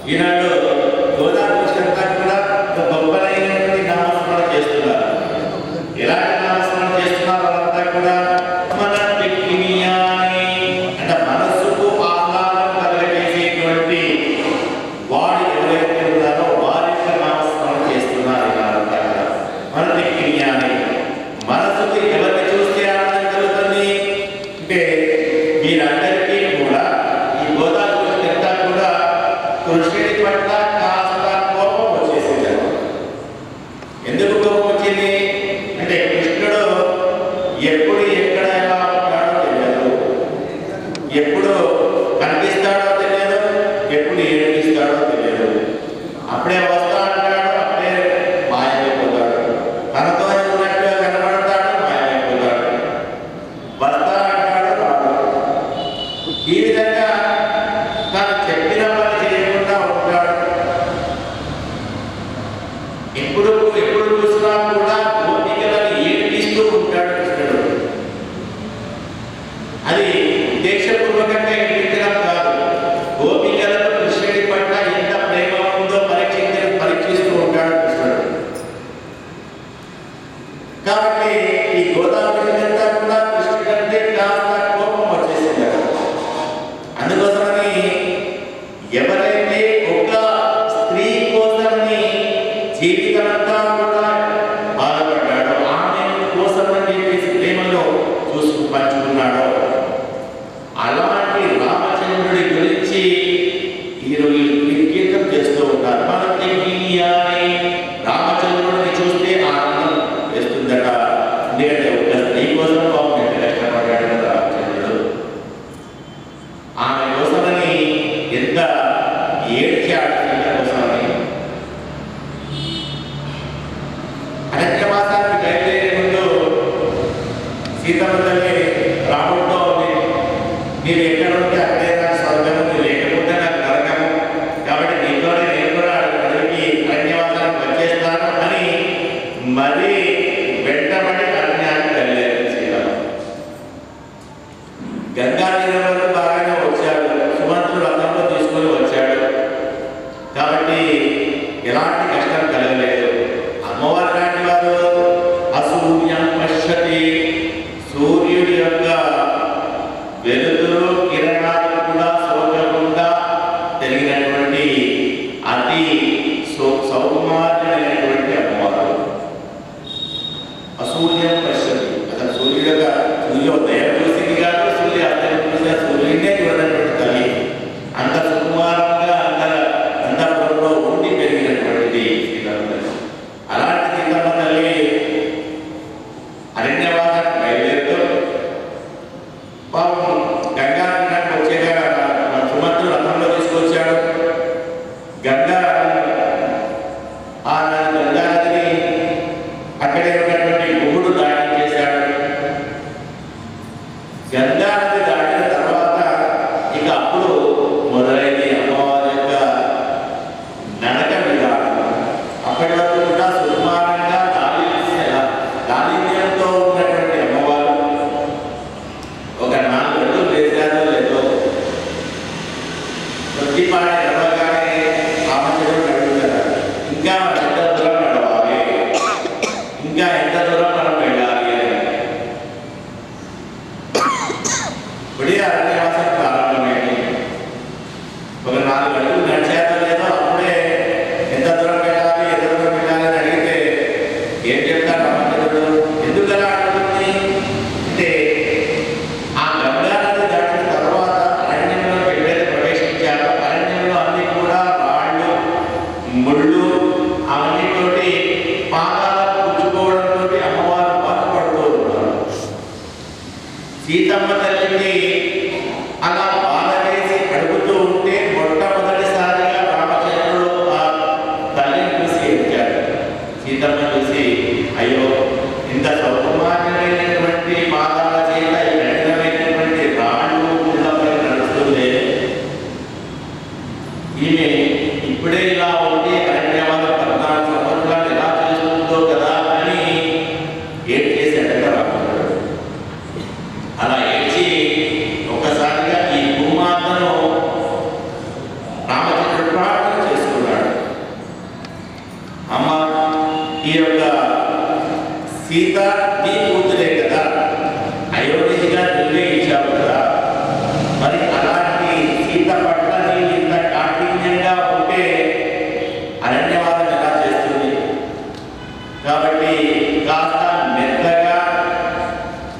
ఈనాడు గోదావరి కృష్ణంతా కూడా ఒక గొప్పనైనటువంటి నామస్మరణ చేస్తున్నారు. ఎలాంటి నామస్మరణ చేస్తున్నారు? వాళ్ళంతా కూడా మన దిక్కినియాని అంటే మనస్సుకు ఆహ్లాదం కలగజేసేటువంటి వాడు ఎవరైతే ఉన్నారో వారి యొక్క నామస్మరణ చేస్తున్నారు. ఇలాంతా కూడా మన దిక్కినియాని మనసుకు ఎవరిని చూస్తే ఆనందం కలుగుతుంది అంటే మీరందరికీ కూడా ఈ గోదావరి కృష్ణంతా కూడా కృష్ణుడి పట్ల కాస్త కోపం వచ్చేసింది. ఎందుకు కోపం వచ్చింది అంటే కృష్ణుడు ఎప్పుడు ఎక్కడ ఎలా ఉంటాడో తెలియదు, ఎప్పుడు కనిపిస్తాడో తెలియదు, ఎప్పుడు ఏడిపిస్తాడో తెలియదు. అప్పుడే వస్తా అంటాడు, అప్పుడే మాయమైపోతాడు. తనతో ఉన్నట్టుగా కనబడతాడు, మాయమైపోతాడు. వస్తా అంటాడు, రాడు. ఈ విధంగా తాను చెప్పిన పని చేయకుండా ఉంటాడు. ఎప్పుడు చూసినా కూడా గోపికలను ఏడిపిస్తూ ఉంటాడు కృష్ణుడు. అది ఉద్దేశపూర్వకంగా ఏడిపించడం కాదు, గోపికలకు కృష్ణుడి పట్ల ఎంత ప్రేమ ఉందో పరీక్షిస్తూ ఉంటాడు కృష్ణుడు. కాబట్టి ఈ గోదావరి అంతా కూడా కృష్ణుడు అంటే కాస్త కోపం వచ్చేసింది. అందుకోసమని ఎవరైతే ఒక స్త్రీ కోసమని జీవితమంతా కూడా బాధపడ్డాడో, ఆమె కోసమని చెప్పేసి ప్రేమలో పంచుకున్నాడో, అలాంటి రామచంద్రుడి గురించి ఈరోజు కీర్తన చేస్తూ ఉంటారు. మనకి రామచంద్రుడిని చూస్తే ఆనందం వేస్తుందట. ఎందుకంటే ఒక స్త్రీ కోసం పాపం ఎంత కష్టపడ్డాడు కదా రామచంద్రుడు. ఆమె కోసమని ఎంత ఏడ్చాడు సీత కోసమని. అరణ్యవాసానికి బయలుదేరే ముందు సీతమ్మ తల్లి రాముడితో మీరు ఎక్కడ ఉంటే అక్కడే నాకు స్వర్గము, మీరు లేకపోతే నాకు నరకము, కాబట్టి నీతోనే నేను కూడా అడవికి అరణ్యవాసానికి వచ్చేస్తాను అని మరీ వెంటబడి అరణ్యానికి బయలుదేరింది సీతమ్మ. గంగా తీరం వరకు బాగానే వచ్చాడు, సుమంత్రుడు రథంలో తీసుకొని వచ్చాడు కాబట్టి ఎలాంటి కష్టం కలగలేదు. అమ్మవారి లాంటి వారు అసూర్యం పశ్యతి, సూర్యుడి యొక్క వెలుతురు కిరణాలు కూడా సోకకుండా తెలిగినటువంటి అతి సౌకుమార్యమైనటువంటి అమ్మవారు. అసూర్యం పశ్యతి, అసలు సూర్యోదయం చూసింది కాదు, సూర్యాస్తమయం చూసిన సూర్యుడినే చూడనటువంటి తల్లి. అంత సుకుమారంగా అంతఃపురంలో ఉండి పెరిగినటువంటిది సీతమ్మ తల్లి. అలాంటి సీతమ్మ తల్లి అరణ్యవాసానికి బయలుదేరుతూ పాపం గంగా తీరానికి వచ్చేగా సుమంత్రుడు రథంలో తీసుకొచ్చాడు. గంగా నదిని అక్కడే ఉన్నటువంటి గుహుడు దాడి చేశాడు. గంగా నది దాటిన తర్వాత ఇక అప్పుడు మొదలైంది అమ్మవారి యొక్క నడక విధానం. అప్పటి వరకు కూడా సుకుమారంగా దానితో ఉన్నటువంటి అమ్మవారు ఒక 4 అడుగులు వేశారో లేదో కొద్దిపాటి నడవగానే రామచంద్రుడు అడుగుతారు, ఇంకా ఎంత దూరం నడవాలి, ఇంకా ఎంత దూరం మనం వెళ్ళాలి అని. ఇప్పుడే అరణ్యవాసం ప్రారంభమైంది. ఒక 4 అడుగులు నడిచారో లేదో అప్పుడే ఎంత దూరం వెళ్ళాలి, ఎంత దూరం వెళ్ళాలి అని అడిగితే ఏం చెప్తారు రామచంద్రుడు? ఎందుకు అలా అడుగుతుంది అంటే ఆ గంగా నది దాటిన తర్వాత అరణ్యంలో ఎప్పుడైతే ప్రవేశించారో అరణ్యంలో అన్ని కూడా రాళ్ళు, ముళ్ళు అవన్నితోటి పాదాలకు పుచ్చుకోవడంతో అమ్మవారు బాధపడుతూ ఉన్నారు. సీతమ్మ తల్లికి అలా బాధ వేసి అడుగుతూ ఉంటే మొట్టమొదటిసారిగా రామచంద్రుడు ఆ తల్లిని చూసి ఎక్కాడు. సీతమ్మ చూసి అయ్యో ఇంత సౌకుమార్యమైనటువంటి పాదాల చేత కఠినమైనటువంటి రాళ్ళు ముళ్ళపై నడుస్తుంది, ఈమె ఇప్పుడే ఇలా ఉంటే అరణ్యవాసం 14 సంవత్సరాలు ఎలా చేస్తుందో కదా ఈ యొక్క సీత నీ కూతురే కదా, అయోధ్యగా నువ్వే ఇచ్చావు కదా, మరి అలాంటి సీత పట్ల నీ ఇంత కాఠిన్యంగా ఉంటే అరణ్యవాదం ఎలా చేస్తుంది? కాబట్టి కాస్త మెత్తగా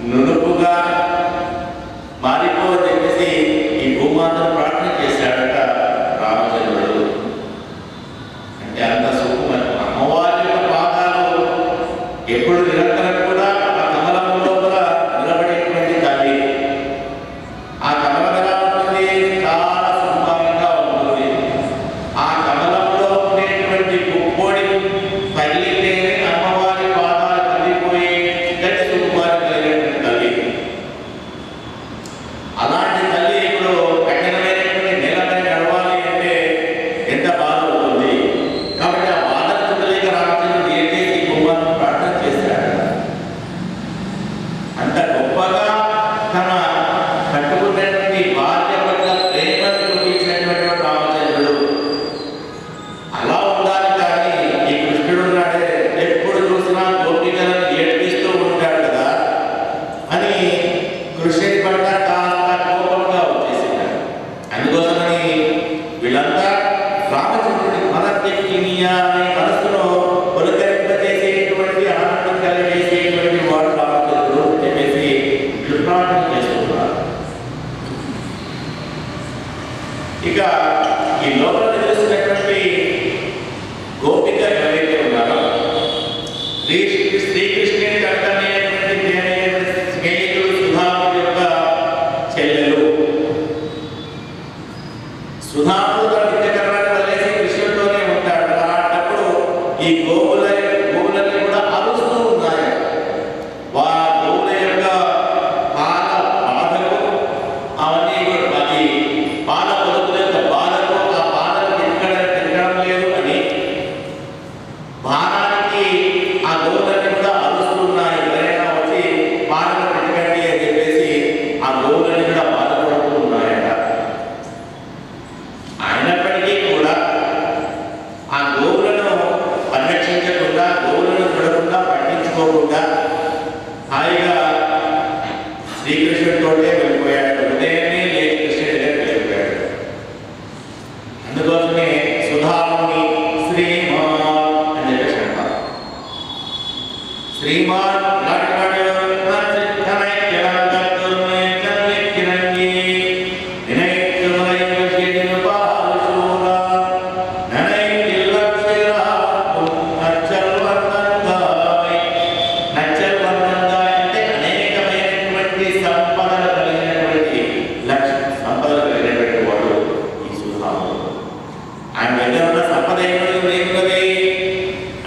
నునుపుగా మారిపోని చెప్పేసి ఈ భూమాతను ప్రార్థన చేశాడట రామచంద్రుడు. అంటే అంత సుఖం. అమ్మవారి యొక్క పాదాలు ఎప్పుడు నిరంతరం కూడా ఆ కమలం లోపల నిలబడేటువంటి తల్లి. ఆ కమలం ఎలా ఉంటుంది? చాలా సుకుమారంగా ఉంటుంది. ఆ కమలంలో ఉండేటువంటి పుప్పొడి తగిలితే అమ్మవారి పాదాలు కలిగిపోయి గట్టి సుకుమారం కలిగినటువంటి తల్లి. అలాంటి తల్లి ఇప్పుడు కఠినమైనటువంటి నేలపై నడవాలి అంటే ఎంత బాధ అవుతుంది. కాబట్టి ఆ బాధను చూడలేక రామచంద్రుడు ఏం చేసి భూమాతను ప్రార్థన చేశాడు. అంత గొప్పగా తన కట్టుకున్నటువంటి భార్య పట్ల ప్రేమను చూపించినటువంటి రామచంద్రుడు అలా ఉండాలి. కానీ ఈ కృష్ణుడు ఉన్నాడే, ఎప్పుడు చూసినా గోపికలను ఏడ్పిస్తూ ఉంటాడు కదా అని కృష్ణుడి పట్ల కాస్త కోపంగా వచ్చేసింది. అందుకోసమని వీళ్ళంతా రామచంద్రుడి మనకెక్కినియా అనే మనసులో పులకరింపజేసేటువంటి ఆనందం కలిగేసేటువంటి వాడు రామచంద్రుడు చెప్పేసి ప్రార్థన చేస్తున్నారు. ఇక ఈ లోపల చూసినటువంటి గోపిక ఎవరైతే ఉన్నారో శ్రీకృష్ణుని కట్టనేటువంటి స్నేహితుడు సుధాముడి యొక్క చెల్లెలు. సుధాముడు తన నిత్యకర్మాన్ని వదిలేసి కృష్ణుడితోనే ఉంటాడు. అలాంటప్పుడు ఈ గోవులని కూడా అరుస్తూ ఉన్నాయి. గోవుల యొక్క పాల బాధకు అవన్నీ అది పాల పొదుపుల యొక్క బాధకు ఆ బాధను తిరగడం లేదు అని భారానికి ఆ గోవులన్నీ కూడా అరుస్తున్నాయి. ఎవరైనా వచ్చి పాలను పెట్టకండి అని చెప్పేసి ఆ గోవులన్నీ కూడా బాధపడుతూ ఉన్నాయట. అయినప్పటికీ కూడా ఆ గోవులను పరిరక్షించకుండా, గోవులను చూడకుండా, పట్టించుకోకుండా హాయిగా శ్రీకృష్ణుడితోటే వెళ్ళిపోయాడు. ఉదయమే లేచి కృష్ణుడి దగ్గరికి వెళ్ళిపోయాడు. అందుకోసమే సుధాముని శ్రీమాన్ అని చెప్పేసి అంటారు. శ్రీమాన్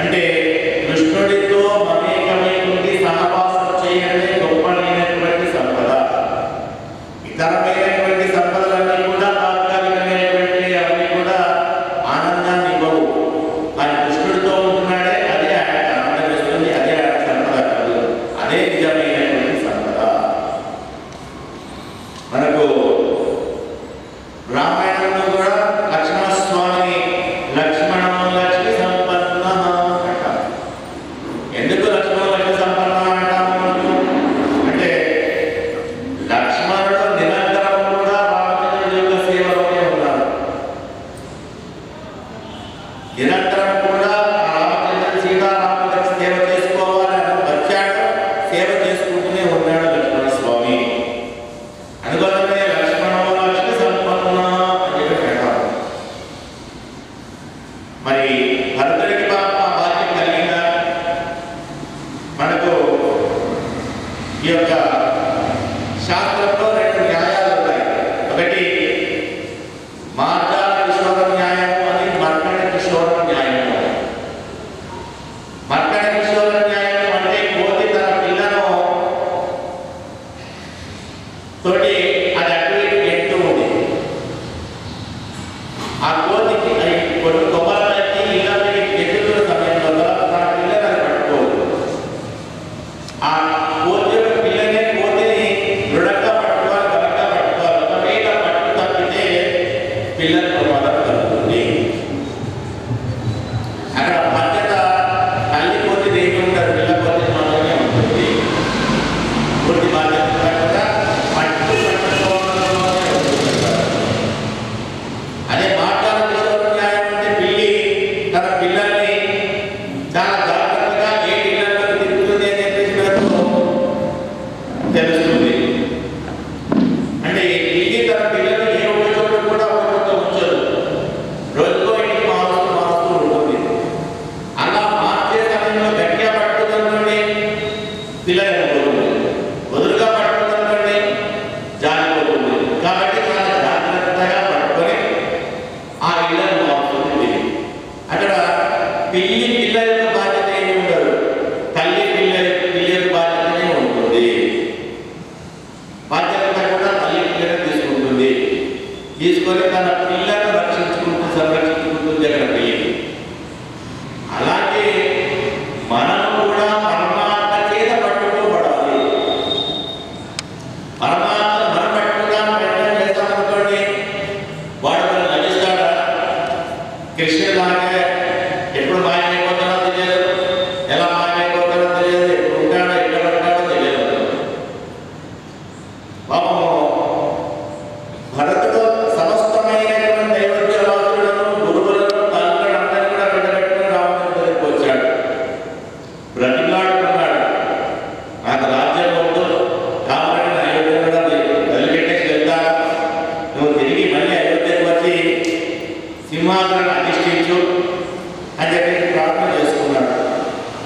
అంటే కృష్ణుడితో మమేకమైనటువంటి సహవాసం చేయడమే గొప్పనైనటువంటి సంపద. ఇతరమైనటువంటి సంపదలన్నీ కూడా తాత్కాలికమైనటువంటి, అవన్నీ కూడా ఆనందాన్ని ఇవ్వవు. కానీ కృష్ణుడితో ఉంటున్నాడే అదే ఆయనకు ఆనందం ఇస్తుంది. అదే ఆయన సంపద కాదు, అదే నిజమైనటువంటి సంపద. మనకు రామాయణంలో కూడా లక్ష్మణస్వామిని లక్ష్మణం లక్ష్మి సంపన్న అంటారు. ఎందుకు లక్ష్మణ లక్ష్మి సంపన్న అంటాము అంటే లక్ష్మణుడు నిరంతరం కూడా రామచంద్రుడి యొక్క సేవలోనే ఉన్నారు. నిరంతరం కూడా రామచంద్రుడు సీతారాములకు సేవ చేసుకోవాలని వచ్చాడు, సేవ చేసుకుంటూనే ఉన్నాడు లక్ష్మణ స్వామి. అందుకోసమే లక్ష్మణం లక్ష్మి సంపన్న అని చెప్పి అంటారు. మరి భరతుడికి భాగ్యం కలిగిందా? మనకు ఈ యొక్క శాస్త్రంలో రెండు న్యాయాలు ఉన్నాయి. ఒకటి మార్గాల కిషోర న్యాయము అని, మర్కట కిషోర న్యాయము. మర్కట కిషోర న్యాయము అంటే కోతి తన పిల్లను తోటి అది అటు ఇటు ఎత్తు ఉంది. ఆ కోతికి కొన్ని కొమ్మలకి ఇళ్ళకి ఎత్తుతున్న సమయంలో తన పిల్లని అది పట్టుకోదు. ఆ కోతి యొక్క పిల్లని కోతిని దృఢంగా పట్టుకోవాలి, బలంగా పట్టుకోవాలి. ఒకవేళ పట్టు తప్పితే పిల్లలకు ప్రమాదం కలుగుతుంది. అక్కడ బాధ్యత తల్లి తెలుస్తుంది. అంటే ఇది తన పిల్లలు ఏ ఒక్క చోట కూడా ఒక చోట ఉంచదు, రోజుకో ఇంటికి మారుస్తూ ఉంటుంది. అలా మార్చే సమయంలో గట్టిగా పట్టుకుందండి పిల్లలు పోతుంది, వదులుగా పట్టుకుందండి జారిపోతుంది. కాబట్టి చాలా జాగ్రత్తగా పట్టుకొని ఆ ఇళ్ళను మారుతుంది. అక్కడ పిల్ల యొక్క బాధ్యత ఏమి ఉండదు, తల్లి పిల్ల యొక్క బాధ్యతనే ఉంటుంది. బాధ్యత కూడా తల్లి పిల్లని తీసుకుంటుంది, తీసుకొని తన పిల్లను సంరక్షించుకుంటుంది అక్కడ పిల్లి. అలాగే మనం కూడా పరమాత్మ చేత పట్టుకోబడాలి. పరమాత్మ మనం పట్టుకోవడానికి ప్రయత్నం చేస్తామనుకోండి, వాడు మనం నటిస్తాడా? కృష్ణులాగే ఎప్పుడు మాయమైపోతాడో తెలియదు, ఎలా మాయమైపోతాడో తెలియదు, ఎప్పుడు ఉంటాడో ఎక్కడ పట్టాడో తెలియదు. పాపము భరతుడు సమస్తమైనటువంటి దైవజ్ఞవాదులను, గురువులను, తల్లులను అందరినీ కూడా వెంటబెట్టుకుని రామచంద్రుడికి వచ్చాడు. బ్రతిలాడుకున్నాడు, నాకు రాజ్యం వద్దు, కాబట్టి నా అయోధ్య కూడా వదిలిపెట్టేసి వెళ్తాను, నువ్వు తిరిగి మళ్ళీ అయోధ్యకు వచ్చి సింహాసనం అధిష్ఠించు అని చెప్పి ప్రార్థన చేసుకున్నాడు.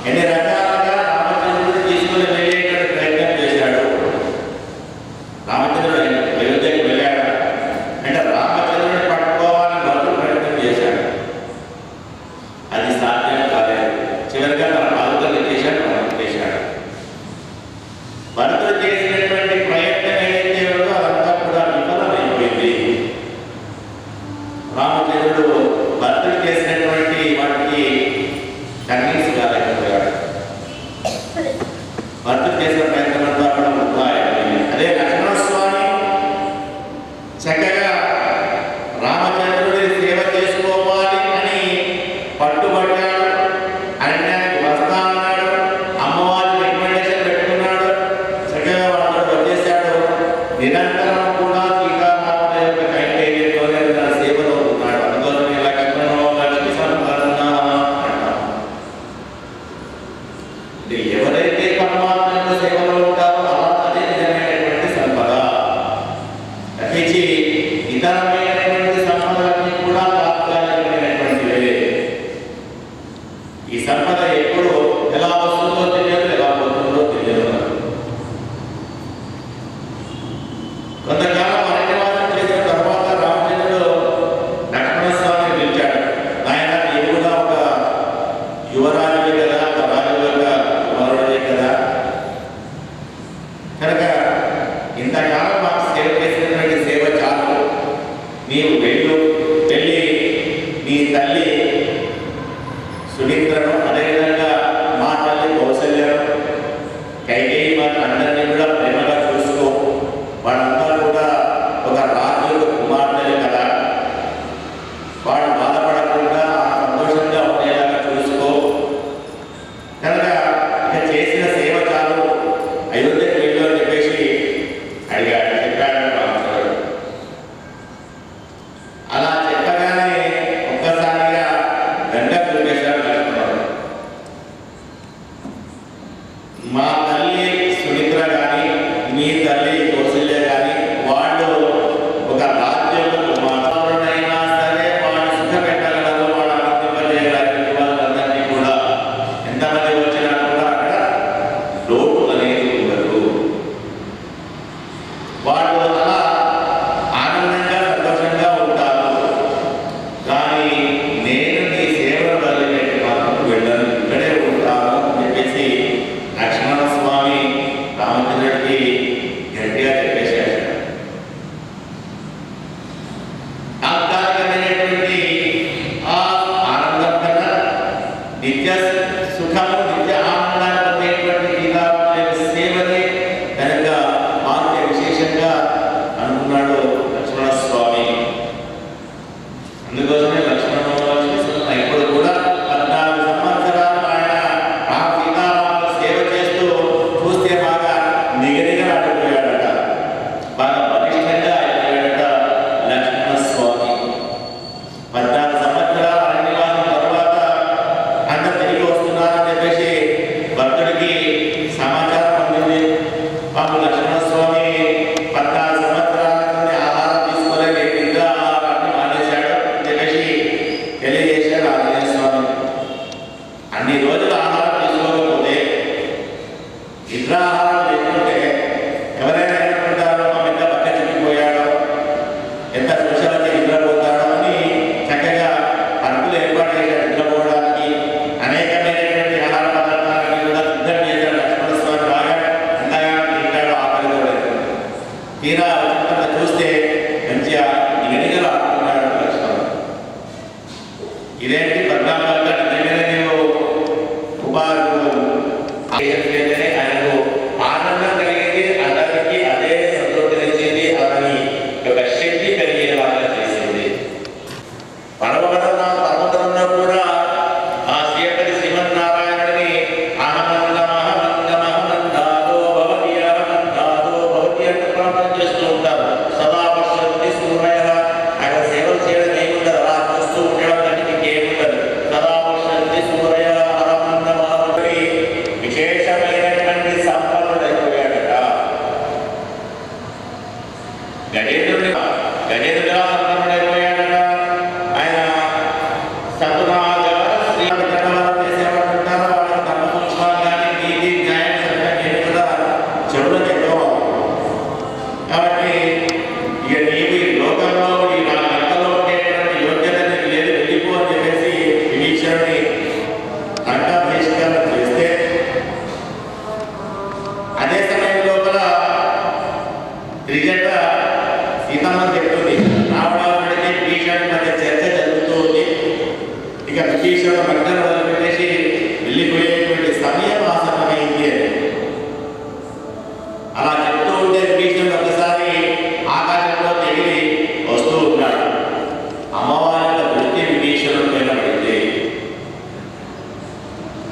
ఎన్ని రకాలుగా రామచంద్రుడు తీసుకుని వెళ్ళేటువంటి ప్రయత్నం చేశాడు. రామచంద్రుడు అయోధ్యకు వెళ్ళాడు అంటే రామచంద్రుడిని పట్టుకోవాలని భరతుడు ప్రయత్నం చేశాడు. అది సాధ్యం కాలేదు. చివరిగా తన బాధలు చేశాడు, భరతుడు చేశాడు. భరతుడు చేసినటువంటి ప్రయత్నం ఏదైతే ఉందో అదంతా కూడా విఫలమైపోయింది. రామచంద్రుడు భరతుడు చేసినటువంటి వాటికి కన్నీసు కాలేకపోయాడు. భరతుడు చేసిన ప్రయత్నం అంతా కూడా వృధా అయిపోయింది. అదే లక్ష్మణస్వామి చక్కగా రామచంద్రుడి సేవ చేసుకోవాలి అని పట్టుబట్టాడు. అరణ్యానికి వస్తా అన్నాడు, అమ్మవారి రికమెండేషన్ పెట్టుకున్నాడు, చక్కగా వాడు వచ్చేసాడు. నిరంతరం కూడా సీతారాముల యొక్క కైంకర్యంలోనే తన సేవలో ఉన్నాడు. అందుకోసమే లక్ష్మణో లక్ష్మి సంపన్న అంటాం. ఎవరైతే పరమాత్మ యొక్క సేవలో ఉంటారో అదే నిజమైనటువంటి సంపద. తప్పించి ఇతరమైనటువంటి సంపదలన్నీ కూడా తాత్కాలికమైనటువంటివే. ఈ సంపద ఎప్పుడు ఎలా వస్తుందో తెలియదు, ఎలా పోతుందో తెలియదు. కొంతకాలం అరణ్యవాసం చేసిన తర్వాత రామచంద్రుడు లక్ష్మణస్వామిని పిలిచాడు. ఆయన నీవు కూడా ఒక యువరాజువే కదా, ఒక రాజు యొక్క కుమారుడే కదా, కనుక ఇంతకాలం మాకు సేవ చేసినటువంటి సేవ చాలు, నీవు వెళ్ళి నీ తల్లి సుమిత్రను, అదేవిధంగా మా తల్లి కౌసల్యను, కైకేయి మాత అందరినీ కూడా ప్రేమగా చూసుకో. వాళ్ళంతా కూడా ఒక రాజు యొక్క కుమార్తెలు కదా, వాడు బాధపడకుండా సంతోషంగా ఉండేలాగా చూసుకో. కనుక ఇక చేసిన సేవ చాలు, అయోధ్యకు వెళ్ళు అని చెప్పేసి చెప్పాడు రామచంద్రుడు. అలా చెప్పగానే ఒక్కసారిగా గంట చూపేశాడు లక్ష్మణుడు. మా తల్లి సుమిత్ర కానీ, మీ తల్లి కౌసల్య కానీ, వాళ్ళు ఒక రాజ్యం కుమారుడైనా సరే వాడు సుఖ పెట్టగలరు, వాడు ఆనందింపజేయగలరు. వాళ్ళందరినీ కూడా ఎంతమంది వచ్చినా కూడా అక్కడ లోటు అనేది ఉండదు. వాళ్ళు అలా ఆనందంగా సంతోషంగా ఉంటారు. కానీ నేను నీ సేవను వదిలిపెట్టి మాత్రం వెళ్ళను, ఇక్కడే ఉంటాను అని చెప్పేసి లక్ష్మణస్వామి ఆయనకు ఆనందం కలిగేది, అందరికీ అదే సంతోషించేది, అతని యొక్క శక్తి కలిగేలాగా చేసింది. పర్వతంలో కూడా ఆ శ్రీహరి శ్రీమన్నారాయణుడిని అహమన్నమహమన్నమహమన్నాదో భవతి అహమన్నాదో భవతి అంటే ప్రార్థన చేస్తూ ఉంటారు. సదా పశ్యంతి సూర్య ఆయన సేవలు చేయడం ఏముండదు, అలా చూస్తూ ఉండడం కంటే ఏముండదు. సదా పశ్యంతి సూర్య అహమన్నమహమని విశేషమైనటువంటి సంపన్నుడైపోయాడట. గజేంద్రుడిగా సంపన్నుడైపోయాడట. ఆయన అదే సమయం లోపల త్రిజట సీతమ్మ చెప్తుంది, రావణాసుడికి విభీషణుడి మధ్య చర్చ జరుగుతుంది. ఇక విభీషణుడు భక్తులు వదిలిపెట్టేసి వెళ్ళిపోయేటువంటి సమయం ఆసన్నమైంది అని అలా చెప్తూ ఉంటే విభీషణుడు ఒకసారి ఆకాశంలో తెగిలి వస్తూ ఉన్నాడు. అమ్మవారి యొక్క దృష్టి విభీషణుడి పైన పడింది.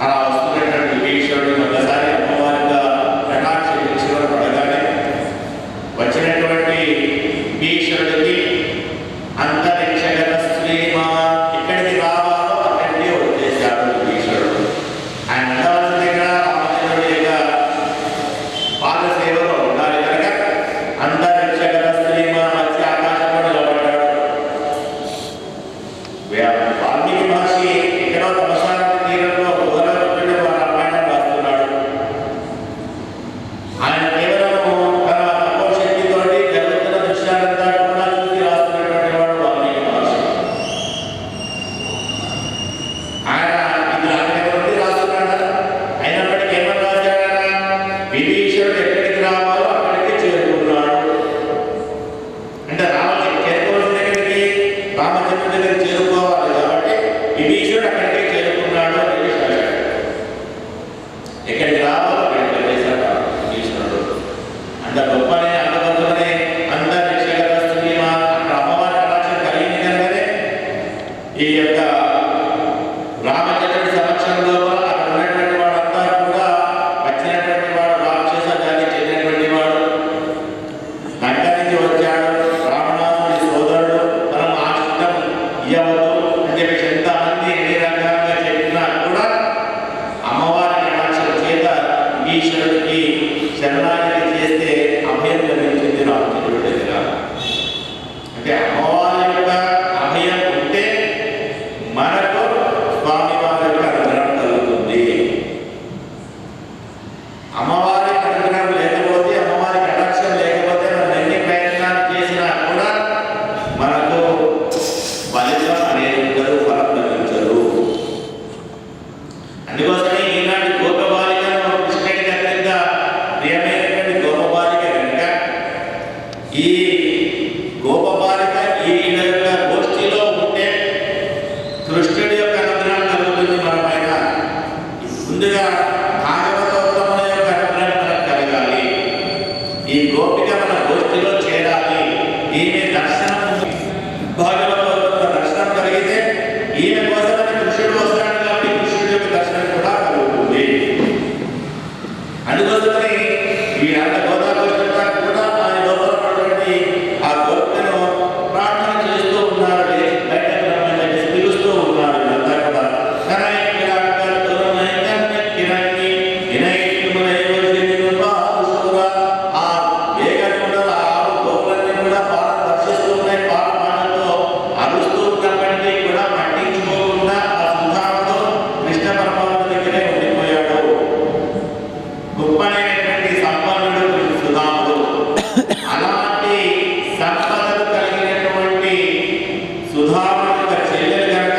అలా వస్తున్నటువంటి విభీషణుడిని ఒకసారి అమ్మవారిగా కటాక్షించడం పడగానే వచ్చినటువంటి విభీషణుడికి అంతరిక్షగత శ్రీమాన్ ఇక్కడికి రావాలో అక్కడికి వచ్చేసాడు విభీషణుడు. ఆయన ఉండవలసిన దగ్గర రామచంద్రుడి యొక్క పాద సేవలో ఉండాలి కనుక అంతరిక్షగత శ్రీమాన్ వచ్చి ఆకాశంలో నిలబడ్డాడు. వాల్మీకి మహర్షి ఎక్కడో తమసానది తీరంలో గోదావరి రామాయణం రాస్తున్నాడు. ఆయన కేవలం తన తపోశక్తితో జరుగుతున్న దృశ్యాలంతా కూడా చూసి రాస్తున్నటువంటి వాడు వాల్మీకి మహర్షి. ఆయన ఇది రాస్తున్నాడు. అయినప్పటికీ ఏమని రాశాడు? విభీషణుడు ఎక్కడికి రావాలో అక్కడికి చేరుకున్నాడు. అంటే చేరుకోవాల్సిన దగ్గరికి రామచంద్రుడి దగ్గరికి చేరుకోవాలి కాబట్టి విభీషణుడు అక్కడికి చేరుకున్నాడు అని రాశాడు. ఎక్కడికి రావాలో అక్కడికి వెళ్ళేశాడు విభీషణుడు. అంత గొప్పనే అందవంతులనే అంతరిక్షగత శ్రీమాన్ అక్కడ అమ్మవారి కటాక్షం కలిగింది కనుకనే ఈ యొక్క రామచంద్రుడి సమక్షంలో అక్కడ ఉన్నటువంటి వాడంతా కూడా వచ్చినటువంటి వాడు రాక్షస జాతికి చెందినటువంటి వాడు లంక నుంచి వచ్చాడు. రావణాసుడి సోదరుడు, తనను ఆశ్రితం ఇవ్వదు అని చెప్పేసి ఎంతమంది ఎన్ని రకాలుగా చెప్పినా కూడా అమ్మవారి కటాక్షం చేత ఈశ్వరుడికి శరణాగతి చేస్తే అభయం లభించింది రామచంద్రుడి దగ్గర. అంటే అమ్మవారి యొక్క అభయం ఉంటే మనకు స్వామి వారి యొక్క అనుగ్రహం కలుగుతుంది. అమ్మవారి అనుగ్రహం లేకపోతే, అమ్మవారి కటాక్షం లేకపోతే మనం ఎన్ని ప్రయత్నాలు చేసినా కూడా మనకు ఫలితం అనేది ఉండదు, ఫలం లభించదు. అందుకోసమే ఈనాటి గోపబాలికను కృష్ణుడికి అత్యంత ప్రియమైనటువంటి గోపబాలిక కనుక ఈ గోపబాలిక ఈ యొక్క గోష్ఠిలో ఉంటే కృష్ణుడి యొక్క అనుగ్రహం కలుగుతుంది మన పైన. ముందుగా భాగవతోత్తముల యొక్క అనుగ్రహం మనకు కలగాలి. ఈ గోపిక మన గోష్ఠిలో చేరాలి. ఈమె దర్శనం భాగవతోత్తముల దర్శనం కలిగితే ఈమె కోసమని కృష్ణుడు వస్తాడు కాబట్టి కృష్ణుడి యొక్క దర్శనం కూడా కలుగుతుంది. అందుకోసమని ఈ అంత గోదావరి కూడా ఆయన లోపల ఉన్నటువంటి ఆ గోపికను ప్రార్థన చేస్తూ ఉన్నారు. బయటకు రమ్మని పిలుస్తూ ఉన్నారు. ఇదంతా కూడా ఆ వేగంలో ఆరు గోపులన్నీ కూడా పాట దర్శిస్తూ ఉన్నాయి. పాట పాటలతో అరుస్తూ ఉన్నప్పటికీ కూడా పట్టించుకోకుండా ఆ సుధామతో కృష్ణ పరమాత్మ దగ్గరే ఉండిపోయాడు. గొప్పనైనటువంటి సంపన్నుడు సుధాముడు. అలాంటి సంపదలు కలిగినటువంటి సుధాముడు యొక్క చెల్లెలు కనుక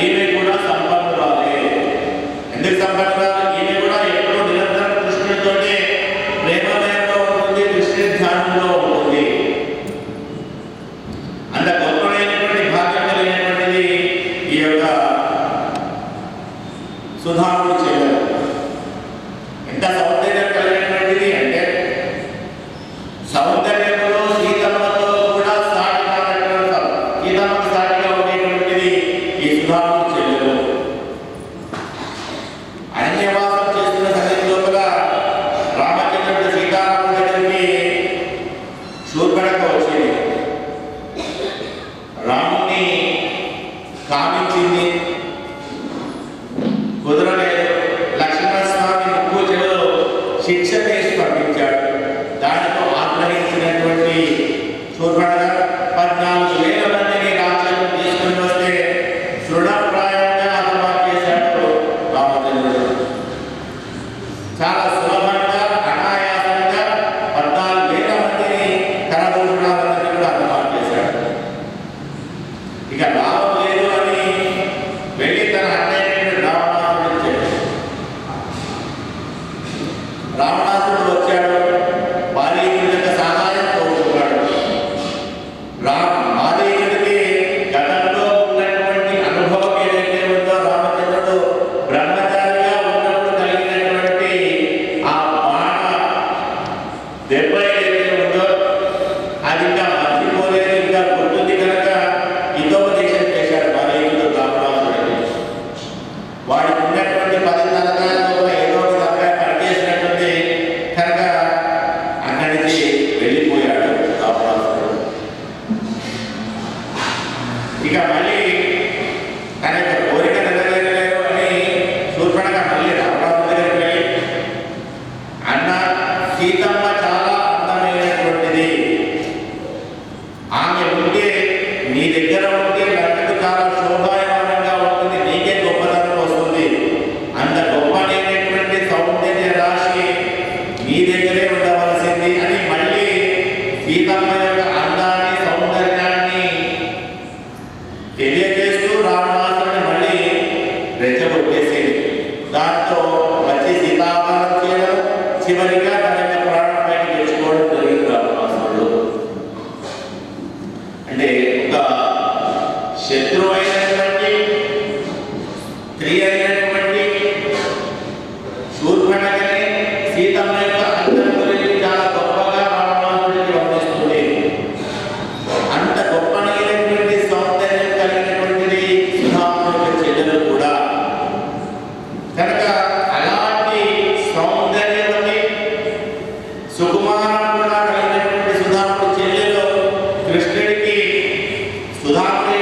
ఈమె కూడా సంపన్నురాలే. ఎందుకు సంపన్నురాలు? ఈమె కూడా ఎప్పుడూ శిక్ష వేసి పంపించాడు. దానితో ఆగ్రహించినటువంటి శూర్పణఖ 14,000 మందిని రాక్షసులు తీసుకుని వస్తే తృణప్రాయంగా హతమార్పు చేశాడు రామచంద్రుడు. చాలా సులభంగా అనాయాసంగా 14,000 మందిని కరదూషణాలందరినీ కూడా హతమార్పు చేశాడు. ఇక లాభం లేదు అని వెళ్ళి తన అన్నయ్య రావణాసురుడు చెప్పాడు. రావణాసురుడు వచ్చాడు, బాలీయుడి యొక్క సహాయం కోరుకున్నాడు. బాలీయుడికి గతంలో ఉన్నటువంటి అనుభవం ఏదైతే ఉందో రామచంద్రుడు బ్రహ్మచారిగా ఉన్నప్పుడు కలిగినటువంటి ఆ బాణ దెబ్బ ఏదైతే ఉందో అది ఇంకా మర్చిపోలేదు, ఇంకా గుర్తుంది కనుక హితోపదేశం చేశాడు బాలీయుడు రావణాసురుడికి. వాడికి ఉన్నటువంటి 10 తలకాయలతో ఏదో ఒక తలకాయ పనిచేసినట్టుంది కనుక అక్కడి నుంచి వెళ్ళిపోయాడు రావణాసురుడు. ఇక మళ్ళీ తన యొక్క కోరిక నెరవేరలేదు అని శూర్పణఖ మళ్ళీ రావణాసురుడి దగ్గరికి వెళ్ళి, అన్న, సీతమ్మ చాలా అందమైనటువంటిది, ఆమె ఉంటే నీ దగ్గర ఉంటే లంకకు చాలా శోభాయమానంగా ఉంటుంది, నీకే గొప్పతనం వస్తుంది, అంత గొప్పనైనటువంటి సౌందర్య రాశి నీ దగ్గరే ఉండవలసింది అని మళ్ళీ సీతమ్మ యొక్క అందాన్ని సౌందర్యాన్ని తెలియజేస్తూ రావణాసురుడిని మళ్ళీ రెచ్చగొట్టేసేది. దాంతో వచ్చి సీతాపహరణం చేయడం, చివరిగా తన యొక్క ప్రాణం పైకి తెచ్చుకోవడం జరిగింది రావణాసురుడు. అంటే ఒక శత్రువు అయినటువంటి స్త్రీ అయినటువంటి శూర్పణఖని సీతమ్మ యొక్క అందం గురించి చాలా గొప్పగా రావణాసురుడికి వర్ణిస్తుంది. అంత గొప్పనైనటువంటి సౌందర్యం కలిగినటువంటిది సుధాముడి యొక్క చెల్లెలు కూడా. కనుక అలాంటి సౌందర్యవతి సుకుమారం కూడా కలిగినటువంటి సుధాముడి చెల్లెలు కృష్ణుడికి సుధాముడి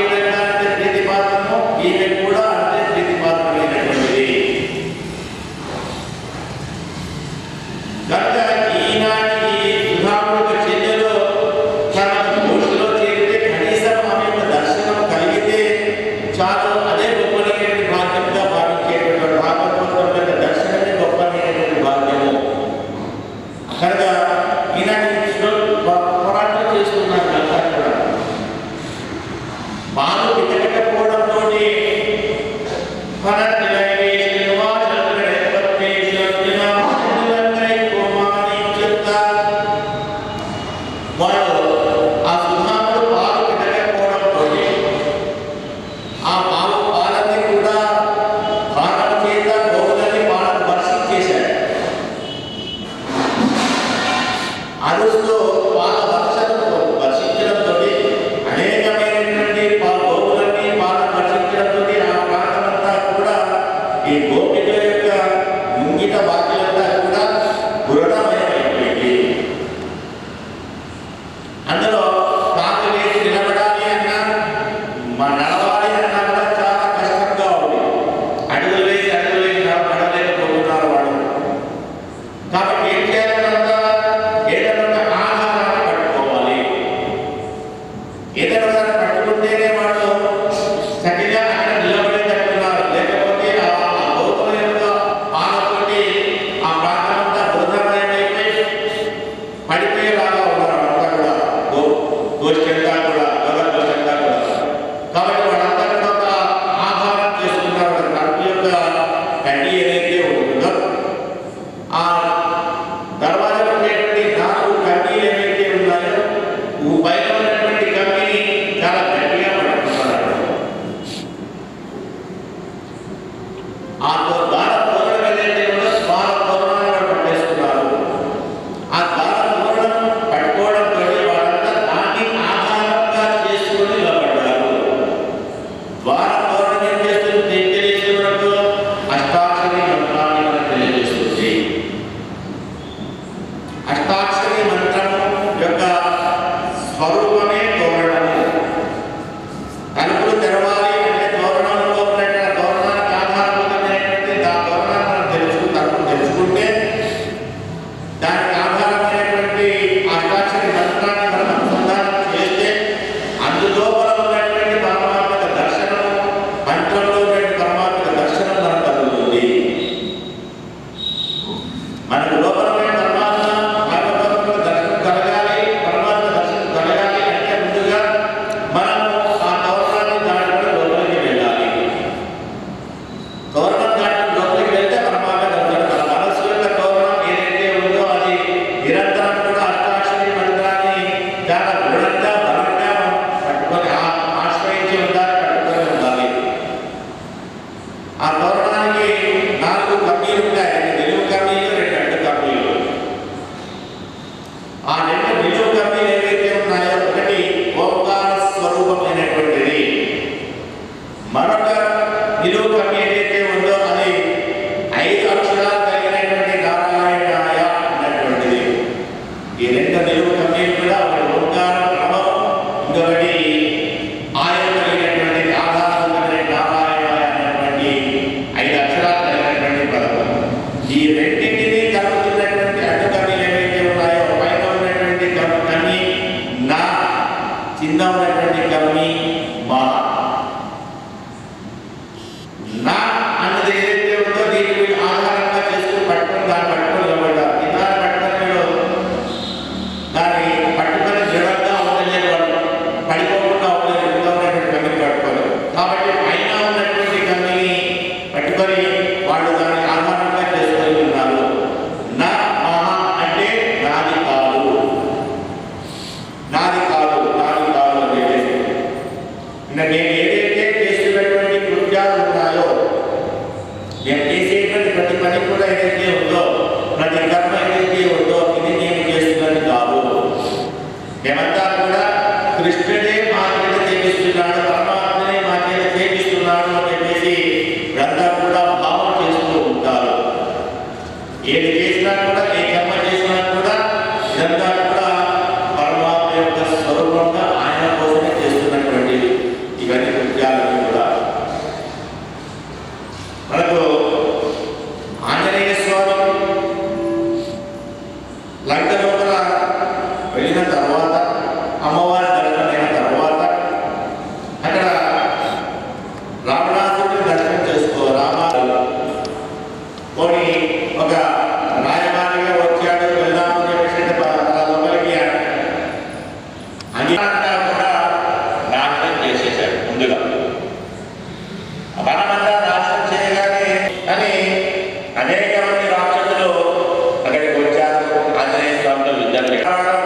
అంటే ప్రీతిపాత్రము, ఈమె కూడా అంటే ప్రీతిపాత్రమైనటువంటిది. కనుక ఈనాటి సుధాముడి చెల్లెలు తన దోషిలో చేరితే కనీసం ఆమె యొక్క దర్శనం కలిగితే చాలు, అదే గొప్పనైనటువంటి భాగ్యంగా భావించేటువంటి భాగవతం యొక్క దర్శనమే గొప్పనైనటువంటి భాగ్యము. కనుక ఈనాటి పోరాటం చేస్తున్నారు కదా, పాలు పితకపోవడంతో వాడు ఆ సుధాముడు పాలు పితకపోవడంతో ఆ పాలన్నీ కూడా బాణం చేత గోవులని పాలను వర్షించేశాడు. అరుస్తూ పాల వర్షించడంతో అనేకమైనటువంటి గోవులన్నీ పాలను వర్షించడంతో ఆ ప్రాంతమంతా కూడా ఈ గోపికల యొక్క ముంగిట వాక్యంతా కూడా గురుణమయమైపోయింది. అందులో కాకు వేసి నిలబడాలి అన్నా, నడవాలి అన్నా కూడా చాలా కష్టంగా ఉంది. అడుగులు వేసి నడలేకపోతున్నారు వాడు. కాబట్టి ఏం చేయాలన్నా ఏదైనా ఆహారాన్ని పట్టుకోవాలి. ఏదైనా పట్టుకుంటేనే వాడు సరిగా అక్కడ నిలబడేటట్టున్నారు. లేకపోతే ఆ గోపుల యొక్క పాలతోటి ఆ ప్రాంతం అంతా బురదమయమైపోయి పడిపోయేలాగా ఉన్నారు అంతా కూడా, గోష్ఠంతా కూడా, గోష్ఠంతా కూడా. కాబట్టి వాళ్ళంతా కూడా ఒక ఆహారం చేసుకున్నారు. కడుపు యొక్క కడ్డీ ఏదైతే ఉంటుందో ఆ దర్వాజా ఉండేటువంటి 4 కడ్డీలు ఏవైతే ఉన్నాయో బయట ఉన్నటువంటి కడ్డీని చాలా గట్టిగా పట్టుకున్నారు. ఆ ద్వార తోరణం ఏదైతే ఉందో ద్వార తోరణాన్ని పట్టేసుకున్నారు. ఆ ద్వార తోరణం పట్టుకోవడంతో వాళ్ళంతా దాన్ని ఆధారంగా చేసుకొని నిలబడ్డారు. ద్వార తోరణం ఏం చేస్తుంది తెలియజేసే వరకు అష్టాక్షరి మంత్రాన్ని మనకు తెలియజేస్తుంది. అష్టాక్షరి మంత్రం యొక్క స్వరూపమే తోరణము. తలుపులు తెరవాలి అంటే తోరణంలో ఉన్నటువంటి తోరణానికి ఆధారభూతమైనటువంటి ఆ తోరణాన్ని మనం తలుపులు తెరుచుకుంటే మనకు లోపల పరమాత్మ భాగవతంలో దర్శనం కలగాలి, పరమాత్మ దర్శనం కలగాలి అంటే ముందుగా మనము ఆ తోరణాన్ని దాటుకుని లోపలికి వెళ్ళాలి. తోరణం దాటి లోపలికి వెళ్తే పరమాత్మ దర్శనం కలగాలి. మనస్సు యొక్క తోరణం ఏదైతే ఉందో అది నిరంతరం కూడా అష్టాక్షరి మంత్రాన్ని చాలా దృఢంగా బలంగా పట్టుకొని ఆశ్రయించి ఉండాలి, పట్టుకొని ఉండాలి. ఆ తోరణానికి 4 కమ్మీలు ఉంటాయి. 2 నిలువు కమ్మీలు, 2 అడ్డు కమ్మీలు. ఆ 2 నిలువు కమ్మీలు ఏవైతే ఉన్నాయో ఒకటి ఓంకార స్వరూపమైనటువంటిది, మరొక నిలువు కమ్మీ ఏదైతే ఉందో అది 5 అక్షరాలు కలిగినటువంటి నారాయణాయ అన్నటువంటిది. ఈ 2 నిలువు కమ్మీలు కూడా ఒకటి ఓంకార ప్రభావం, ఇంకొకటి ఆయన కలిగినటువంటి ఆధారం కలిగిన నారాయణాయ అన్నటువంటి 5 అక్షరాలు కలిగినటువంటి పదం. ఈ రెండింటినీ కలుపుతున్నటువంటి అడ్డు కమ్మీలు ఏవైతే ఉన్నాయో పైన ఉన్నటువంటి కమ్మీ నా, కింద ఉన్నటువంటి కమ్మీ మా. నా అన్నది ఏదైతే ఉందో దీన్ని ఆధారంగా చేసుకుని పట్టుకుని దాన్ని పట్టుకొని నిలబడ్డారు. దాన్ని పట్టుకొని దాన్ని పట్టుకొని దృఢంగా ఉండలేదు, వాళ్ళు పడిపోకుండా ఉండలేదు, కింద ఉన్నటువంటి కమ్మీని పట్టుకోరు. కాబట్టి పైన ఉన్నటువంటి కమ్మీని పట్టుకొని వాళ్ళు దాన్ని ఆధారంగా చేసుకొని ఉన్నారు. నా మహా అంటే నాది కాదు, నాది కాదు, నాది కాదు అని చెప్పేసి నేను ఏదైతే చేస్తున్నటువంటి కృత్యాలు ఉన్నాయో, నేను చేసేటువంటి ప్రతి పని కూడా ఏదైతే ఉందో, ప్రతి కర్మ ఏదైతే ఉందో ఇది నేను చేస్తున్నది కాదు. మేమంతా కూడా కృష్ణుడే మా చేత చేపిస్తున్నాడు, పరమాత్మనే మా చేత చేపిస్తున్నాడు అని చెప్పేసి వీళ్ళంతా కూడా భావం చేస్తూ ఉంటారు. ఏది చేసినా కూడా, ఏ కర్మ చేసినా కూడా ఇదంతా కూడా పరమాత్మ యొక్క స్వరూపంగా ఆయన కోసమే చేస్తున్నటువంటి ఇవన్నీ కృత్యాలన్నీ కూడా. మనకు ఆంజనేయ స్వామి లంక లోపల వెళ్ళిన తర్వాత, అమ్మవారి దర్శనమైన తర్వాత అక్కడ రావణాసురుడిని దర్శనం చేసుకో పోనీ ఒక రాయబారిగా వచ్చాడు, వెళ్దాము చెప్పేసి లోపలికి అంతా కూడా నాశనం చేసేశాడు. ముందుగా వనమంతా నాశనం చేయగానే అని అనేక మంది రాక్షసులు అక్కడికి వచ్చారు. ఆంజనేయ స్వామితో యుద్ధం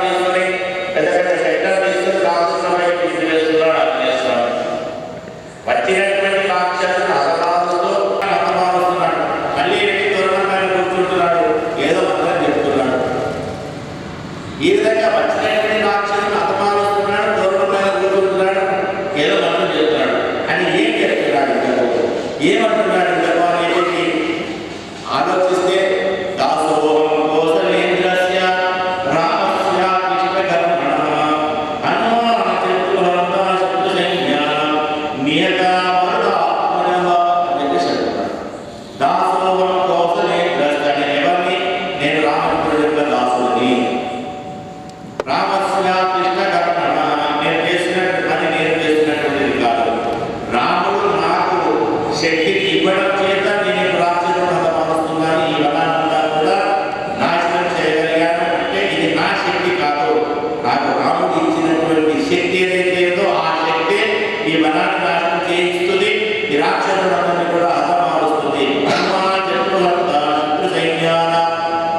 తీసుకొని పెద్ద పెద్ద శక్తులు తీసుకొని రాక్షసులపై తీసుకువేస్తున్నాడు ఆంజనేయ స్వామి. వచ్చినటువంటి రాక్షసులు హతమారుస్తున్నాడు. మళ్ళీ వెళ్ళి దూరంగా కూర్చుంటున్నాడు, ఏదో మంత్రం చెప్తున్నాడు. ఈ విధంగా వచ్చినటువంటి రాక్షసులు హతమారుస్తున్నాడు, దూరంగా కూర్చుంటున్నాడు, ఏదో మంత్రం చెప్తున్నాడు. అని ఏం చెప్తున్నాడు ఇంతకు, ఏమంటున్నాడు ఇంతకు అని చెప్పి ఆలోచిస్తే దాసోహం కౌసలేంద్రస్య రామస్య కృష్ణకర్మణః హనుమాన్ చతుర్హంతా శత్రుసైన్యానాం నియతా వరదాత్మనః అని చెప్పేసి అంటున్నాడు. దాసోహం కౌసలేంద్రస్య, నేను ఎవరిని? నేను రామచంద్రుడి యొక్క దాసుని. రామస్య కృష్ణకర్మణః, నేను చేసినట్టు పని నేను చేసినటువంటిది కాదు. రాముడు నాకు శక్తిని ఇవ్వడం చేత నేను రాక్షసులను హతమారుస్తున్నాను, ఈ వనాన్నంతా కూడా నాశనం చేయగలిగాను. అంటే ఇది నా శక్తి కాదు, నాకు రాముడు ఇచ్చినటువంటి శక్తి ఏదైతే ఉందో ఆ శక్తి ఈ వనాన్ని నాశనం చేయిస్తుంది, ఈ రాక్షసులందరినీ కూడా హతమారుస్తుంది. హనుమాన్ చతుర్హంతా శత్రు సైన్యానాం,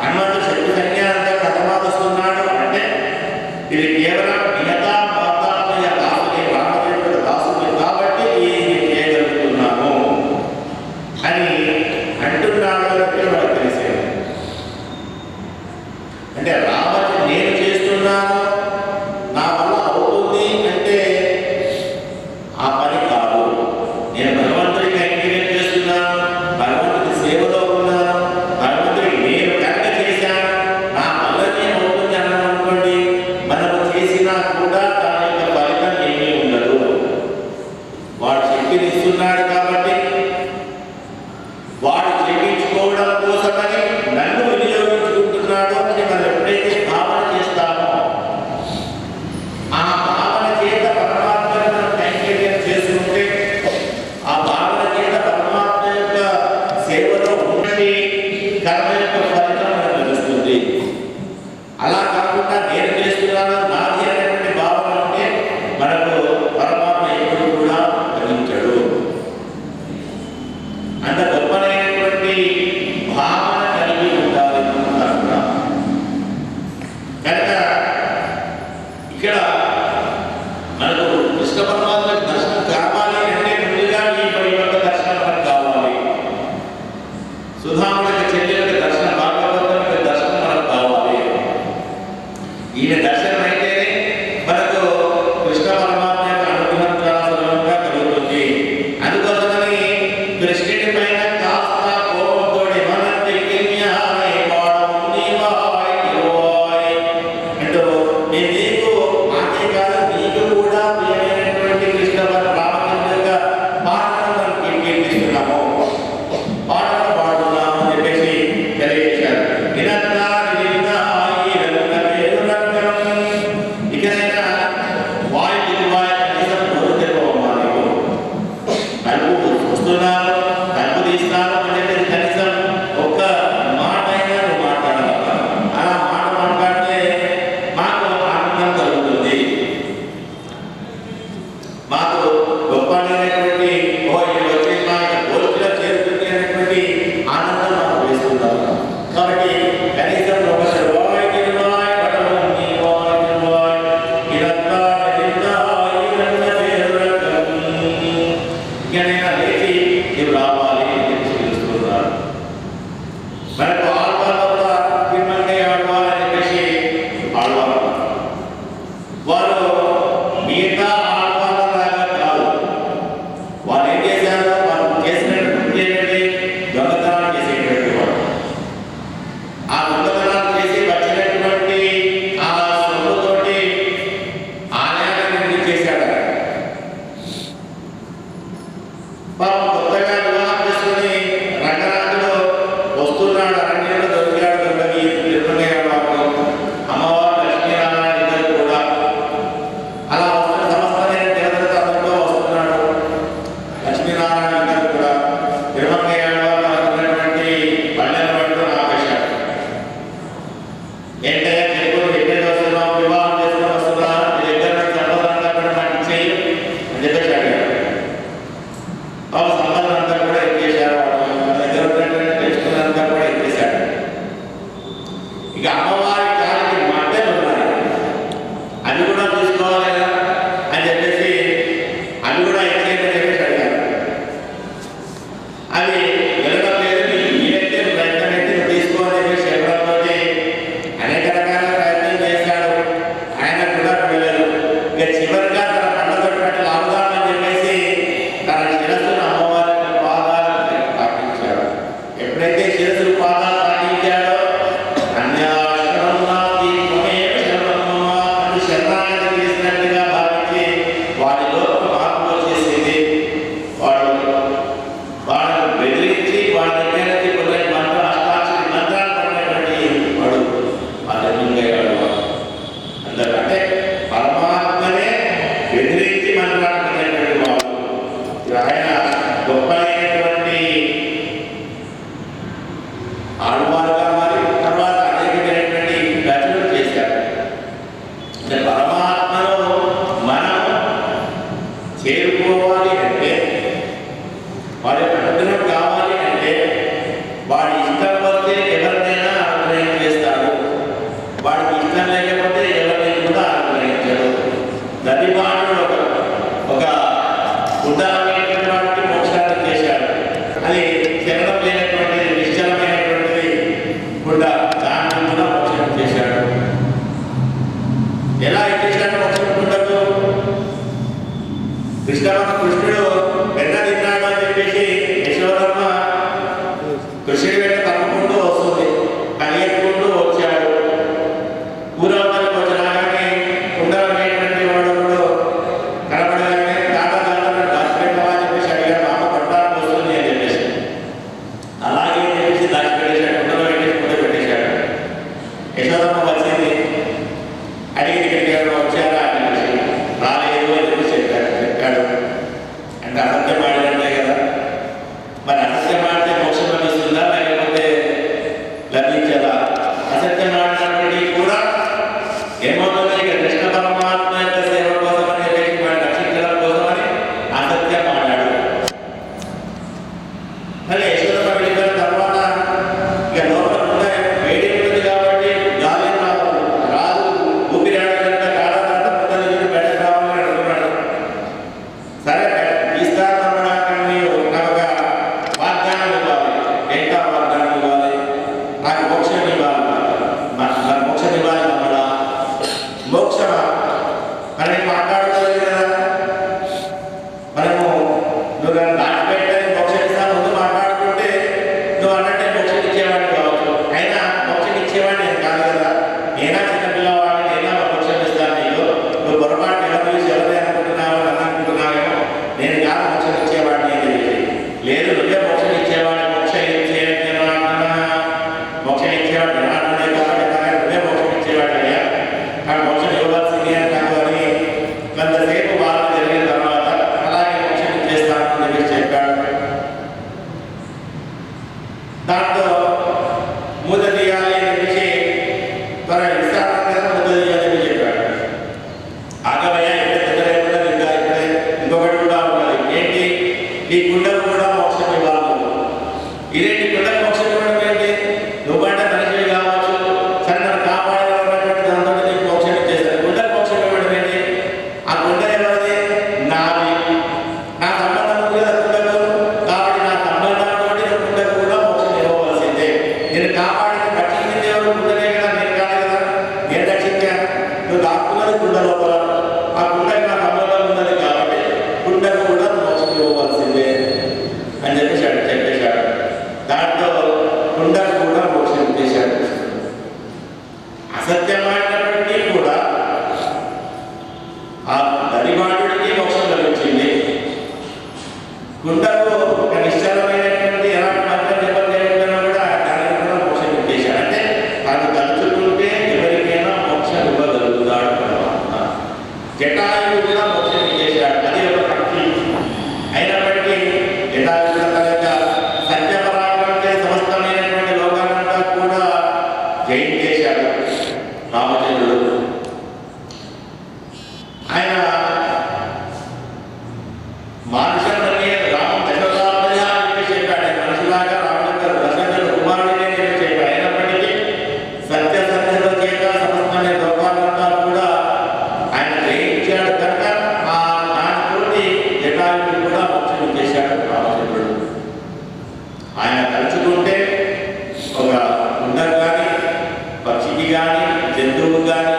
హనుమంతుడు శత్రు సైన్యాన్ని హతమారుస్తున్నాడు అంటే ఇది కేవలం మిగతా మాతాత్మయ దాసుని, రామదేవుడు దాసుని కాబట్టి ఇది చేయగలుగుతున్నాము అని అంటున్నాడు అంటే వాళ్ళకి తెలిసేది. అంటే రామచి నేను చేస్తున్నాను, నా వల్ల అవుతుంది అంటే ఆ పని కాదు. నేను భగవంతుడికి అంకితం చేస్తున్నాను, భగవంతుడి సేవలో ఉన్నాను, భగవంతుడికి నేను కనుక చేశాను, నా వల్ల నేను అవుతుంది అన్నాను అనుకోండి, మనము చేసినా కూడా దాని యొక్క ఫలితం ఏమీ ఉండదు. వాడు శక్తిని ఇస్తున్నాడు కాబట్టి వాడు చేయించుకోవడం కోసమని నన్ను వినియోగించుకుంటున్నాడు అని మనం ఎప్పుడైతే భావన చేస్తామో, ఆ భావన చేత పరమాత్మను కైంకర్యం చేసుకుంటే, ఆ భావన చేత పరమాత్మ యొక్క సేవలో ఉండి కర్మ యొక్క ఫలితం మనకు కలుగుతుంది. అలా కాకుండా నేను చేస్తున్నాను నాది అనేటువంటి భావన ఉంటే మనకు పరమాత్మ ఎప్పుడు కూడా కలిగించడు. అంత గొప్పనైనటువంటి భావన కలిగి ఉండాలి కూడా. కనుక ఇక్కడ మనకు కృష్ణ పరమాత్మకి దర్శనం కావాలి అంటే ముందుగా ఈ యొక్క దర్శనం మనకు కావాలి. సుధాముడికి చెల్లెలకి దర్శనం, భాగవతానికి దర్శనం మనకు కావాలి. ఈయన దర్శనం అయితేనే మనకు కృష్ణ పరమాత్మ యొక్క అనుగ్రహం చాలా సులభంగా కలుగుతుంది. అందుకోసమని కృష్ణుడి పైన కాస్త కోపంతోటి మనంతి కిన్యానే పాడము నీవాయ్ ఇరువాయ్ అంటూ నేను నీకు మాకే కాదు నీకు కూడా ప్రియమైనటువంటి కృష్ణ రామచంద్ర యొక్క పాటను మనం కీర్తిస్తున్నాము, పాటలు పాడుతున్నాము అని చెప్పేసి తెలియజేశారు. ఇకనైనా వాయు నోరు తెరవమ్మా, నీకు తలుపు వస్తున్నాను తలుపు తీస్తాను అని చెప్పేసి కనీసం ఒక్క మాట అయినా నువ్వు మాట్లాడాలి. అలా మాట మాట్లాడితే మాకు ఆనందం కలుగుతుంది, మాకు గొప్పనైనటువంటి వచ్చి మా గోష్ఠిలో చేరుతుంది అనేటువంటి ఆనందం మాకు వేస్తున్నారు. కాబట్టి కనీసం ఒకసారి లేచి నీవు రావాలి అని తెలుసుకున్నారు. మనకు ఆళ్వార్లో కూడా తిరుమలకై ఆళ్వార్ అని చెప్పేసి ఆళ్వార్ వారు మిగతా ఆళ్వార్లాగా కాదు. వారు ఏం చేశారో వారు చేసినటువంటి దొంగతనాలు చేసేటువంటి వారు. ఆ దొంగతనాలు చేసి వచ్చినటువంటి ఆ సొమ్ముతోటి ఆలయాన్ని నిర్మించేశాడు. పాపం కొత్తగా వివాహం చేసుకుని రంగరాజులో వస్తున్నాడు, అరణ్యంలో దొరికాడు దొంగకి తిరుమలయ్య వారు, అమ్మవారు లక్ష్మీనారాయణ ఇద్దరు కూడా. అలా వస్తున్న సమస్తమైన దేవతలతో అందరితో వస్తున్నాడు. లక్ష్మీనారాయణ ఇద్దరు కూడా తిరుమలయ్య వారు అనుకున్నటువంటి పల్లెను పట్టు ఆపేశాడు. ఏంటంటే చెప్పులు ఎక్కడ వస్తున్నాం, వివాహం చేసుకుని వస్తున్నా, మీ దగ్గర సంపదంతా కూడా నాకు ఇచ్చేయి అని చెప్పేసి అడిగాడు. బాబు సంపదన అంతా కూడా ఎక్కేశారు, వాళ్ళ దగ్గర ఉన్నటువంటి తెలుసుకున్నంతా కూడా ఎక్కేశాడు. ఇక అమ్మవారి కాలికి మట్టెలు ఉన్నాయి, అవి కూడా తీసుకోవాలి కదా అని చెప్పేసి అవి కూడా ఎక్కేయని చెప్పేసి అడిగారు. అవి వెళ్ళడం లేదు, ఏదైతే ప్రయత్నం అయితే తీసుకోవాలని చెప్పేసి చెప్పడంతో అనేక రకాల ప్రయత్నం చేశాడు. ఆయన కూడా వెళ్ళలేదు. ఇక చివరిగా తన పండుగ లాభదామని చెప్పేసి తన శిరస్సును అమ్మవారి పాదాలను తాకించాడు. ఎప్పుడైతే శిరస్సు పాదాలు తాకించాడో శరణాగతి చేసినట్టుగా భావించి వాడిలో మార్పు వచ్చేసింది. వాడు బెదిరించి వాడి దగ్గర నుంచి కొన్ని అష్టాక్షరి మంత్రాలు పడినటువంటి వాడు అదనంగా అందరికంటే పరమాత్మనే బెదిరించి మాట్లాడుతున్నటువంటి వాడు. ఆయన గొప్పైనటువంటి ఆళ్వారుగా మారి తర్వాత అనేకమైనటువంటి రచనలు చేశారు. పరమాత్మను మనం చేరుకోవాలి అంటే, వాడి అనుగ్రహం కావాలి అంటే, వాడి ఇష్టం వస్తే ఎవరినైనా అనుగ్రహం చేస్తాడు, వాడికి ఇష్టం లేకపోతే ఎవరిని కూడా అనుగ్రహించడు. దదివాణుడు ఒక ఉదాహరణటువంటి వాటికి మోక్షాన్ని చేశాడు. అది శరణం లేనటువంటిది, నిశ్చలమైనటువంటిది కూడా దాన్ని కూడా మోక్షం చేశాడు. ఎలా ఇచ్చేశాడు మోక్షం ఉండదు? కృష్ణుడు వెన్న తిన్నాడు అని చెప్పేసి యశోదమ్మ కృష్ణుడి వెంట తప్పుకుంటూ వస్తుంది, కలియకుంటూ వచ్చాడు. ఊరవతలకు వచ్చినాగానే ఉండమైనటువంటి వాడు కనపడగానే దాదా దాచిపెట్టవా అని చెప్పేసి అడిగాడు. అమ్మ పట్టాలకు వస్తుంది అని చెప్పేసి అలాగే చెప్పేసి దాచిపెట్టేశాడు, ఉండలో పెట్టేసి ముందు పెట్టేశాడు. యశోదమ్మ వచ్చింది, అడిగి వచ్చారా అని చెప్పేసి రాలేదు అని చెప్పేసి చెప్పాడు. అంటే అసత్యం ఆడినట్టే కదా. మరి అసత్యం ఆడితే మోక్షం లభిస్తుందా లేకపోతే లభించదా? అసత్యం మోక్షం ఇవ్వాలి, మోక్షం ఇవ్వాలి అమ్మడా మోక్షమా అని మాట్లాడుకోలేదు కదా. మనము నువ్వు నన్ను దాచిపెట్టని మోక్షం ఇస్తాను ముందు మాట్లాడుకుంటే నువ్వు అన్నట్టే మోక్షం ఇచ్చేవాడిని కావచ్చు, అయినా మోక్షం ఇచ్చేవాడిని నేను కాదు కదా. నేనా చిన్నపిల్లవాడిని, నేనా మోక్షం ఇస్తాను నీకు, నువ్వు పొరపాటు ఎవరు ఎవరే అనుకుంటున్నావు అని అనుకుంటున్నావేమో, నేను కాదు మోక్షం ఇచ్చేవాడిని అని చెప్పి. లేదు నువ్వే మోక్షం ఇచ్చేవాడిని, మోక్షం ఇచ్చేవాడు జనార్దనే కాబట్టి నువ్వే మోక్షం ఇచ్చేవాడు అయ్యా, కానీ మోక్షం ఇవ్వాల్సింది అంటాను అని కొంతసేపు వాళ్ళు జరిగిన తర్వాత అలాగే మోక్షం ఇచ్చేస్తాను అని చెప్పాడు. దాంతో ముద్ద తీయాలి అని చెప్పి త్వర విస్తారం కదా ముద్ద తీయాలి అని చెప్పాడు. ఆగమయ్యా ఇక్కడ దగ్గరే ఉండదు, ఇంకా ఇక్కడే ఇంకొకటి కూడా ఉన్నది. ఏంటి ఈ గుండెకు కూడా మోక్షం ఇవ్వాలి. ఇదేంటి గుండెకు మోక్షం ఇవ్వడం ఏంటి? నువ్వంటే మనిషివి కావచ్చు, సరే నన్ను కాపాడేవాళ్ళటువంటి దాంతో నీకు మోక్షం ఇచ్చేస్తాను. గుండెకు మోక్షం ఇవ్వడం ఏంటి? ఆ గుండె ఎవరిది? నాది. నా సంబంధం ఉంది కదా గుండెకు, కాబట్టి నా సంబంధంతో గుండెకు కూడా మోక్షం ఇవ్వవలసిందే. నేను కాపాడిన రక్షించింది ఎవరు? గుండెనే కదా, నేను కాదు కదా. నేను రక్షించాను, నువ్వు దాక్కున్నది గుండె లోపల, ఆ గుండెకి నా సంబంధం ఉన్నది కాబట్టి గుండెకు కూడా మోక్షం ఇవ్వవలసిందే అని చెప్పేశాడు. దాంతో గుండెకు కూడా మోక్షం ఇచ్చేశాడు. అసత్యమైనప్పటికీ కూడా ఆ దరివాడుడికి మోక్షం లభించింది. గుండెకు ఒక నిశ్చలమైనటువంటి ఎలాంటి మంత్రం జపం చేయకుండా కూడా దానికి కూడా మోక్షం ఇచ్చేశాడు. అంటే తాను తలుచుకుంటే ఎవరికైనా మోక్షం ఇవ్వగలుగుతాడు. జటాయువు కూడా మోక్షం ఇచ్చేశాడు. అది ఒక భక్తి అయినప్పటికీ జటాయువు సత్యపరాయణంటే సమస్తమైనటువంటి లోకాలంతా కూడా జయించేశాడు రామచంద్రుడు. ఆయన మానుషులనే రామ దశరథాత్మజ అని చెప్పాడు. మనుషులాగా రామచంద్రుడు దశరథుడు కుమారుడినే చెప్పాడు. అయినప్పటికీ సత్యసంధుల చేత సమస్తమైన లోకాలంతా కూడా ఆయన జయించాడు కనుక ఆ దానితోటి జటాయుడు కూడా మోక్షం చేశాడు రామచంద్రుడు. ఆయన తలుచుకుంటే ఒక గుండెకు కానీ, పక్షికి కానీ, జంతువుకు కానీ